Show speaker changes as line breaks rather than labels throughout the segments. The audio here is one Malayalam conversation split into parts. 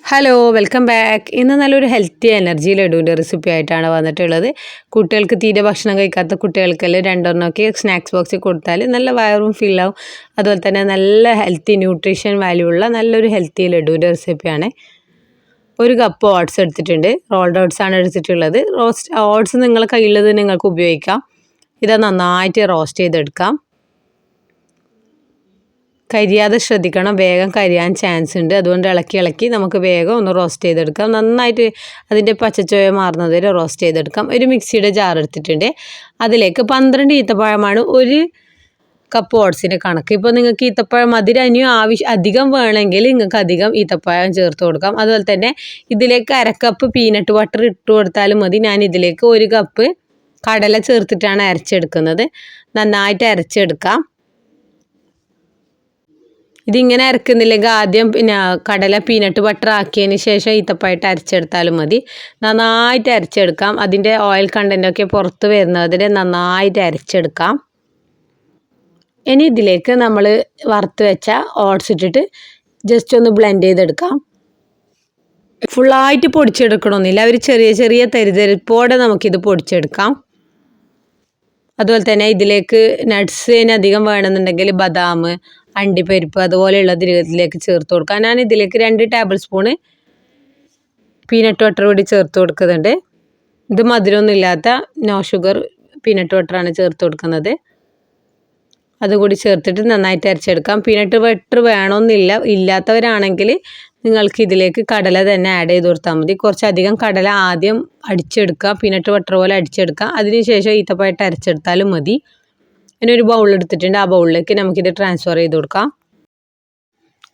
Hello welcome back. ഇന്ന് നല്ലൊരു ഹെൽത്തി എനർജി ലഡുവിൻ്റെ റെസിപ്പി ആയിട്ടാണ് വന്നിട്ടുള്ളത്. കുട്ടികൾക്ക് തീരെ ഭക്ഷണം കഴിക്കാത്ത കുട്ടികൾക്കെല്ലാം രണ്ടെണ്ണമൊക്കെ സ്നാക്സ് ബോക്സിൽ കൊടുത്താൽ നല്ല വയറും ഫില്ലാവും. അതുപോലെ തന്നെ നല്ല ഹെൽത്തി ന്യൂട്രീഷൻ വാല്യൂ ഉള്ള നല്ലൊരു ഹെൽത്തി ലഡുവിൻ്റെ റെസിപ്പിയാണ്. ഒരു കപ്പ് ഓട്സ് എടുത്തിട്ടുണ്ട്. റോൾഡ് ഓട്സ് ആണ് എടുത്തിട്ടുള്ളത്. ഓട്സ് നിങ്ങളുടെ കയ്യിലുള്ളത് നിങ്ങൾക്ക് ഉപയോഗിക്കാം. ഇത് നന്നായിട്ട് റോസ്റ്റ് ചെയ്തെടുക്കാം. കരിയാതെ ശ്രദ്ധിക്കണം, വേഗം കരിയാൻ ചാൻസ് ഉണ്ട്. അതുകൊണ്ട് ഇളക്കി നമുക്ക് വേഗം ഒന്ന് റോസ്റ്റ് ചെയ്തെടുക്കാം. നന്നായിട്ട് അതിൻ്റെ പച്ചച്ചുവ മാറുന്നത് വരെ റോസ്റ്റ് ചെയ്തെടുക്കാം. ഒരു മിക്സിയുടെ ജാർ എടുത്തിട്ടുണ്ട്. അതിലേക്ക് 12 ഈത്തപ്പഴമാണ് ഒരു കപ്പ് ഓട്സിൻ്റെ കണക്ക്. ഇപ്പോൾ നിങ്ങൾക്ക് ഈത്തപ്പഴം മധുരം അധികം വേണമെങ്കിൽ നിങ്ങൾക്ക് അധികം ഈത്തപ്പഴം ചേർത്ത് കൊടുക്കാം. അതുപോലെ തന്നെ ഇതിലേക്ക് 1/2 കപ്പ് പീനട്ട് ബട്ടർ ഇട്ട് കൊടുത്താലും മതി. ഞാൻ ഇതിലേക്ക് 1 കപ്പ് കടല ചേർത്തിട്ടാണ് അരച്ചെടുക്കുന്നത്. നന്നായിട്ട് അരച്ചെടുക്കാം. ഇതിങ്ങനെ അരക്കുന്നില്ലെങ്കിൽ ആദ്യം കടല പീനട്ട് ബട്ടർ ആക്കിയതിന് ശേഷം ഈത്തപ്പഴമായിട്ട് അരച്ചെടുത്താലും മതി. നന്നായിട്ട് അരച്ചെടുക്കാം. അതിൻ്റെ ഓയിൽ കണ്ടൻറ്റൊക്കെ പുറത്ത് വരുന്നതിന് നന്നായിട്ട് അരച്ചെടുക്കാം. ഇനി ഇതിലേക്ക് നമ്മൾ വറുത്ത് വെച്ച ഓട്സ് ഇട്ടിട്ട് ജസ്റ്റ് ഒന്ന് ബ്ലെൻഡ് ചെയ്തെടുക്കാം. ഫുള്ളായിട്ട് പൊടിച്ചെടുക്കണമെന്നില്ല, ഒരു ചെറിയ ചെറിയ തരിതരിപ്പോടെ നമുക്കിത് പൊടിച്ചെടുക്കാം. അതുപോലെ തന്നെ ഇതിലേക്ക് നട്ട്സിന് അധികം വേണമെന്നുണ്ടെങ്കിൽ ബദാം, അണ്ടിപ്പരിപ്പ് അതുപോലെയുള്ളത് ഇതിലേക്ക് ചേർത്ത് കൊടുക്കാം. ഞാൻ ഇതിലേക്ക് 2 ടേബിൾ സ്പൂണ് പീനട്ട് ബട്ടർ കൂടി ചേർത്ത് കൊടുക്കുന്നുണ്ട്. ഇത് മധുരമൊന്നും ഇല്ലാത്ത നോ ഷുഗർ പീനട്ട് ബട്ടറാണ് ചേർത്ത് കൊടുക്കുന്നത്. അതുകൂടി ചേർത്തിട്ട് നന്നായിട്ട് അരച്ചെടുക്കാം. പീനട്ട് ബട്ടർ വേണമെന്നില്ല, ഇല്ലാത്തവരാണെങ്കിൽ നിങ്ങൾക്ക് ഇതിലേക്ക് കടല തന്നെ ആഡ് ചെയ്ത് കൊടുത്താൽ മതി. കുറച്ചധികം കടല ആദ്യം അടിച്ചെടുക്കുക, പീനട്ട് ബട്ടർ പോലെ അടിച്ചെടുക്കുക. അതിനുശേഷം ഈത്തപ്പഴമായിട്ട് അരച്ചെടുത്താലും മതി. ഇനി ഒരു ബൗൾ എടുത്തിട്ടുണ്ട്. ആ ബൗളിലേക്ക് നമുക്കിത് ട്രാൻസ്ഫർ ചെയ്ത് കൊടുക്കാം.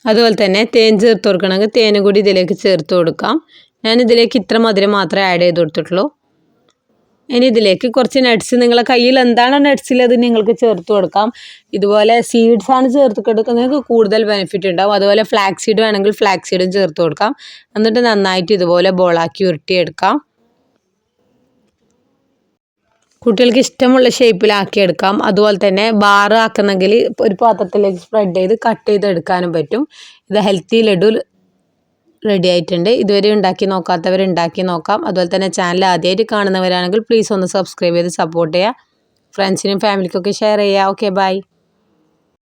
അതുപോലെ തന്നെ തേൻ ചേർത്ത് കൊടുക്കണമെങ്കിൽ തേനും കൂടി ഇതിലേക്ക് ചേർത്ത് കൊടുക്കാം. ഞാനിതിലേക്ക് ഇത്ര മധുരം മാത്രമേ ആഡ് ചെയ്ത് കൊടുത്തിട്ടുള്ളൂ. ഇനി ഇതിലേക്ക് കുറച്ച് നട്ട്സ്, നിങ്ങളുടെ കയ്യിൽ എന്താണോ നട്ട്സിലത് നിങ്ങൾക്ക് ചേർത്ത് കൊടുക്കാം. ഇതുപോലെ സീഡ്സാണ് ചേർത്ത് കൊടുക്കുന്നത്, കൂടുതൽ ബെനിഫിറ്റ് ഉണ്ടാവും. അതുപോലെ ഫ്ലാക്സ് സീഡ് വേണമെങ്കിൽ ഫ്ലാക്സ് സീഡും ചേർത്ത് കൊടുക്കാം. എന്നിട്ട് നന്നായിട്ട് ഇതുപോലെ ബോളാക്കി ഉരുട്ടിയെടുക്കാം. കുട്ടികൾക്ക് ഇഷ്ടമുള്ള ഷേപ്പിലാക്കിയെടുക്കാം. അതുപോലെ തന്നെ ബാർ ആക്കുന്നെങ്കിൽ ഒരു പാത്രത്തിലേക്ക് സ്പ്രെഡ് ചെയ്ത് കട്ട് ചെയ്തെടുക്കാനും പറ്റും. ഇത് ഹെൽത്തി ലഡു റെഡി ആയിട്ടുണ്ട്. ഇതുവരെ ഉണ്ടാക്കി നോക്കാത്തവർ ഉണ്ടാക്കി നോക്കാം. അതുപോലെ തന്നെ ചാനൽ ആദ്യമായിട്ട് കാണുന്നവരാണെങ്കിൽ പ്ലീസ് ഒന്ന് സബ്സ്ക്രൈബ് ചെയ്ത് സപ്പോർട്ട് ചെയ്യുക. ഫ്രണ്ട്സിനും ഫാമിലിക്കൊക്കെ ഷെയർ ചെയ്യുക. Okay, by.